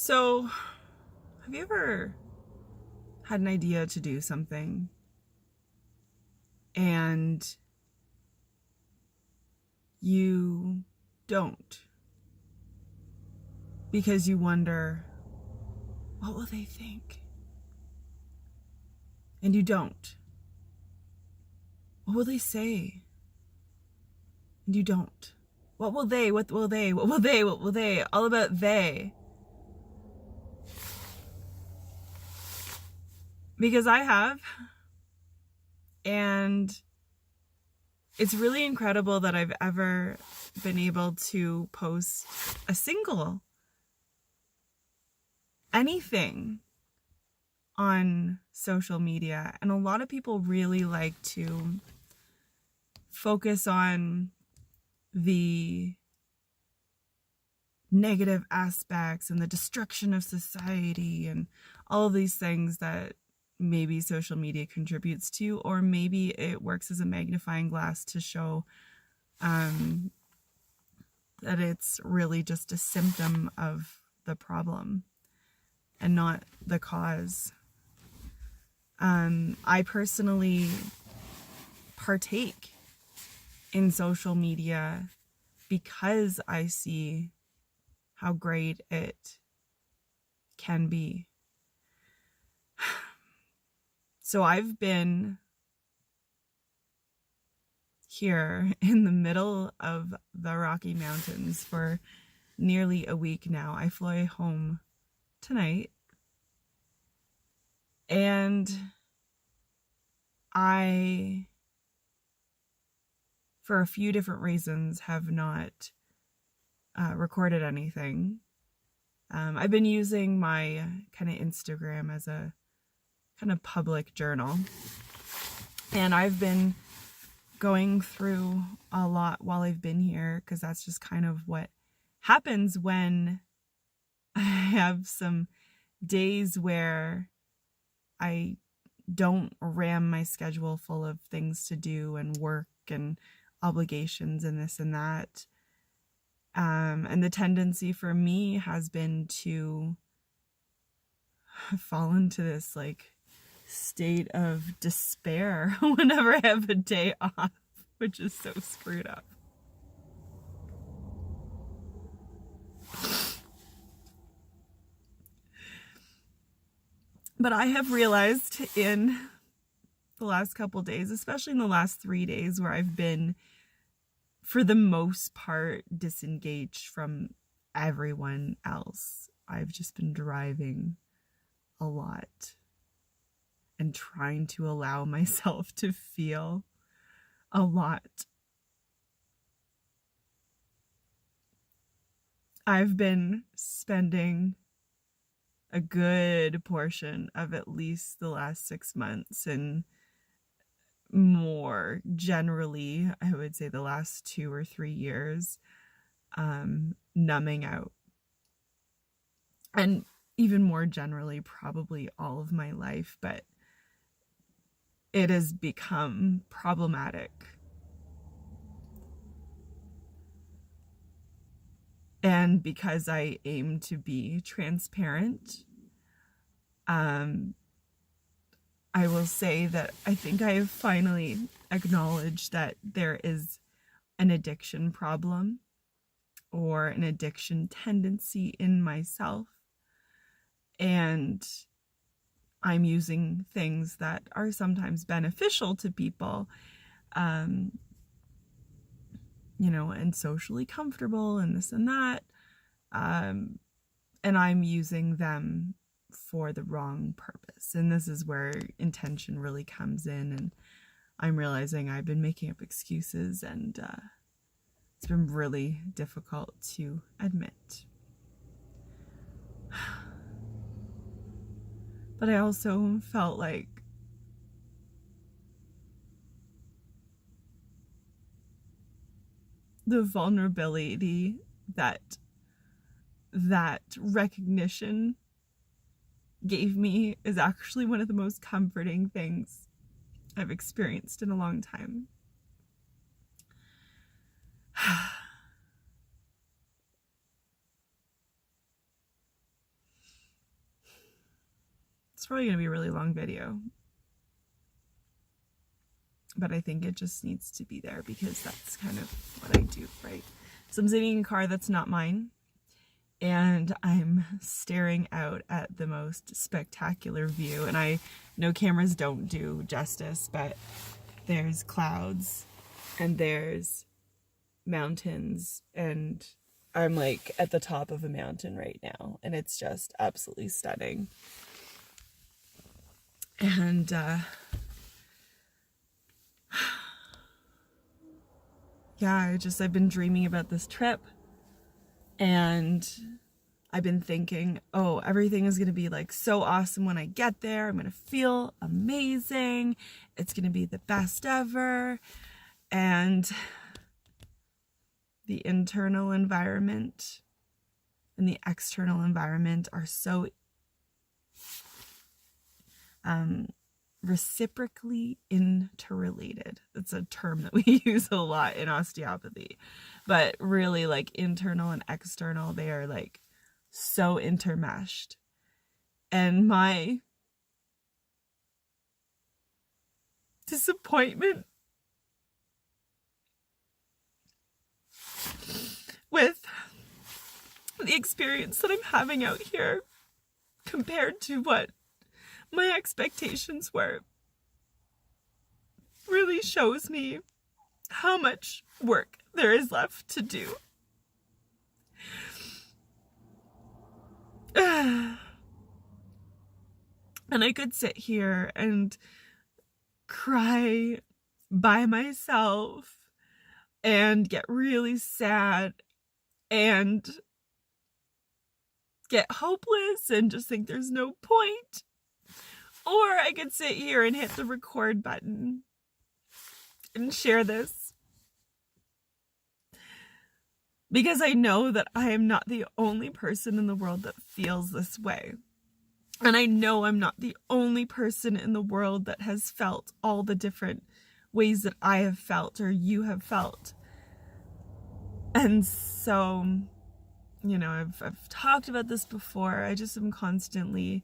So, have you ever had an idea to do something and you don't because you wonder, what will they think? And you don't. What will they say? And you don't. What will they? What will they? What will they? What will they? All about they. Because I have. And it's really incredible that I've ever been able to post a single anything on social media. And a lot of people really like to focus on the negative aspects and the destruction of society and all of these things that maybe social media contributes to, or maybe it works as a magnifying glass to show that it's really just a symptom of the problem and not the cause. I personally partake in social media because I see how great it can be. So I've been here in the middle of the Rocky Mountains for nearly a week now. I fly home tonight. And I, for a few different reasons, have not recorded anything. I've been using my kind of Instagram as a kind of public journal. And I've been going through a lot while I've been here, because that's just kind of what happens when I have some days where I don't ram my schedule full of things to do and work and obligations and this and that. And the tendency for me has been to fall into this like state of despair whenever I have a day off, which is so screwed up. But I have realized in the last couple days, especially in the last 3 days where I've been, for the most part, disengaged from everyone else, I've just been driving a lot and trying to allow myself to feel a lot. I've been spending a good portion of at least the last 6 months, and more generally, I would say the last 2 or 3 years, numbing out. And even more generally, probably all of my life, but it has become problematic. And because I aim to be transparent, I will say that I think I have finally acknowledged that there is an addiction problem or an addiction tendency in myself. And I'm using things that are sometimes beneficial to people, and socially comfortable and this and that. And I'm using them for the wrong purpose. And this is where intention really comes in. And I'm realizing I've been making up excuses, and it's been really difficult to admit. But I also felt like the vulnerability that recognition gave me is actually one of the most comforting things I've experienced in a long time. It's probably going to be a really long video. But I think it just needs to be there because that's kind of what I do, right? So I'm sitting in a car that's not mine, and I'm staring out at the most spectacular view. And I know cameras don't do justice, but there's clouds and there's mountains, and I'm like at the top of a mountain right now, and it's just absolutely stunning. And yeah, I've been dreaming about this trip, and I've been thinking, oh, everything is going to be like so awesome when I get there. I'm going to feel amazing. It's going to be the best ever. And the internal environment and the external environment are so reciprocally interrelated. It's a term that we use a lot in osteopathy, but really like internal and external, they are like so intermeshed. And my disappointment with the experience that I'm having out here compared to what my expectations were really shows me how much work there is left to do. And I could sit here and cry by myself and get really sad and get hopeless and just think there's no point. Or I could sit here and hit the record button and share this, because I know that I am not the only person in the world that feels this way. And I know I'm not the only person in the world that has felt all the different ways that I have felt or you have felt. And so, you know, I've talked about this before. I just am constantly,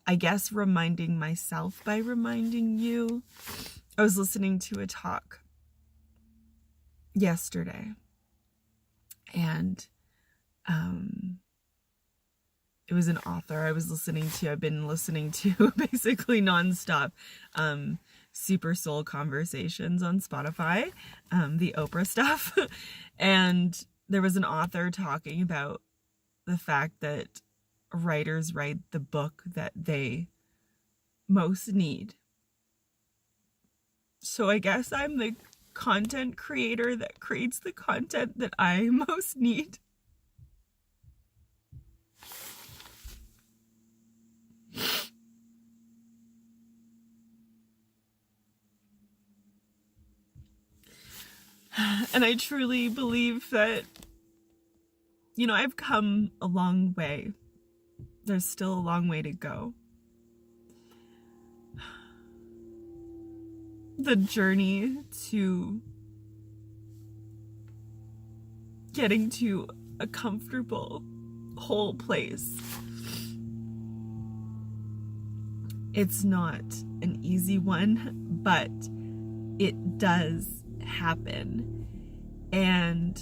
I guess, reminding myself by reminding you. I was listening to a talk yesterday, and it was an author I've been listening to basically nonstop, Super Soul Conversations on Spotify, the Oprah stuff. And there was an author talking about the fact that writers write the book that they most need. So I guess I'm the content creator that creates the content that I most need. And I truly believe that, you know, I've come a long way. There's still a long way to go. The journey to getting to a comfortable, whole place, it's not an easy one, but it does happen. And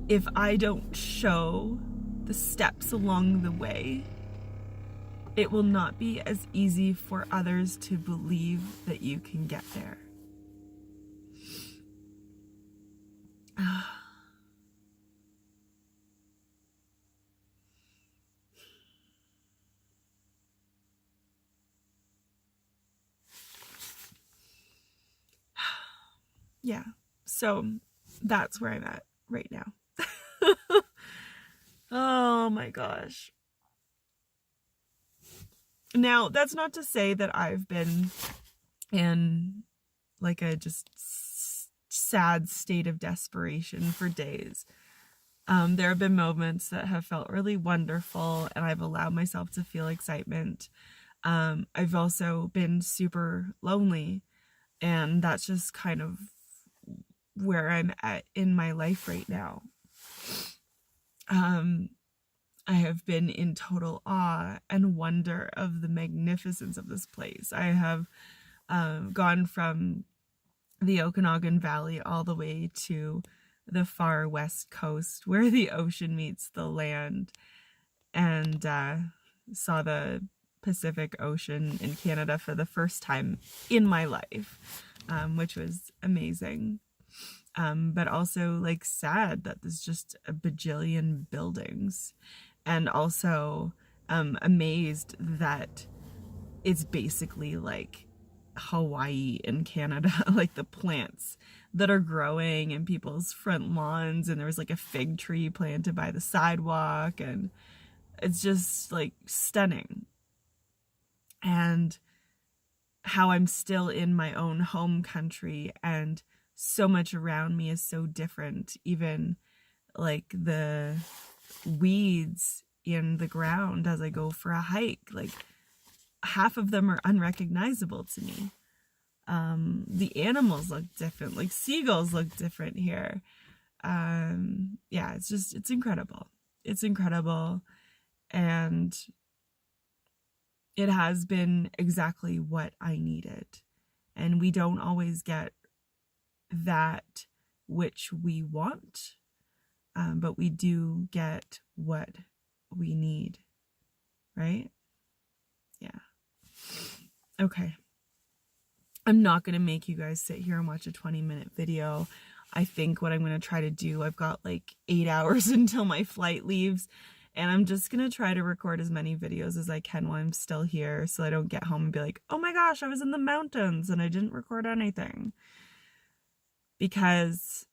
if I don't show the steps along the way, it will not be as easy for others to believe that you can get there. Yeah, so that's where I'm at right now. Oh my gosh. Now, that's not to say that I've been in like a just sad state of desperation for days. There have been moments that have felt really wonderful, and I've allowed myself to feel excitement. I've also been super lonely, and that's just kind of where I'm at in my life right now. I have been in total awe and wonder of the magnificence of this place. I have gone from the Okanagan Valley all the way to the far west coast where the ocean meets the land, and saw the Pacific Ocean in Canada for the first time in my life, which was amazing. But also like sad that there's just a bajillion buildings, and also amazed that it's basically like Hawaii in Canada, like the plants that are growing in people's front lawns, and there was like a fig tree planted by the sidewalk, and it's just like stunning. And how I'm still in my own home country, and so much around me is so different. Even like the weeds in the ground as I go for a hike, like half of them are unrecognizable to me. The animals look different, like seagulls look different here. Yeah, it's incredible. It's incredible. And it has been exactly what I needed. And we don't always get that which we want, but we do get what we need, right? Yeah. Okay. I'm not going to make you guys sit here and watch a 20-minute video. I think what I'm going to try to do, I've got like 8 hours until my flight leaves, and I'm just going to try to record as many videos as I can while I'm still here, so I don't get home and be like, oh my gosh, I was in the mountains and I didn't record anything. Because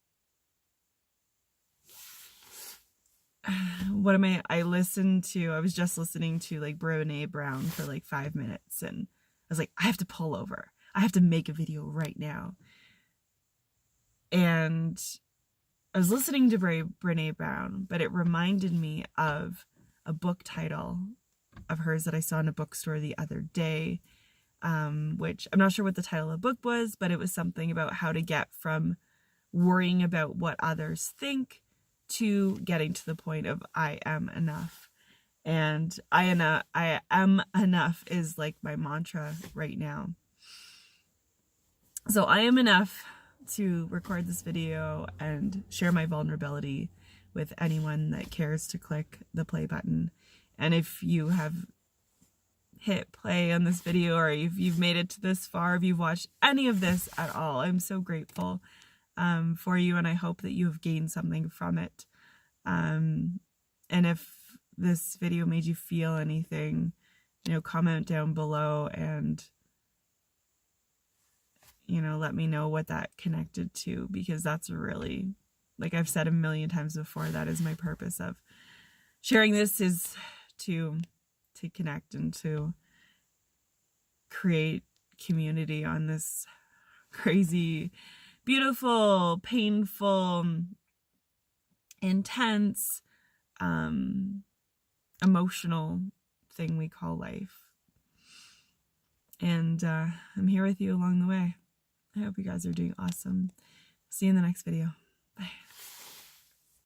I was just listening to like Brené Brown for like 5 minutes, and I was like, I have to pull over. I have to make a video right now. And I was listening to Brené Brown, but it reminded me of a book title of hers that I saw in a bookstore the other day, which I'm not sure what the title of the book was, but it was something about how to get from worrying about what others think to getting to the point of I am enough. And I am enough is like my mantra right now. So I am enough to record this video and share my vulnerability with anyone that cares to click the play button. And if you have hit play on this video, or if you've made it to this far, if you've watched any of this at all, I'm so grateful for you, and I hope that you have gained something from it. And if this video made you feel anything, comment down below and let me know what that connected to, because that's really, like I've said a million times before, that is my purpose of sharing this, is to connect and to create community on this crazy, beautiful, painful, intense, emotional thing we call life. And I'm here with you along the way. I hope you guys are doing awesome. See you in the next video. Bye.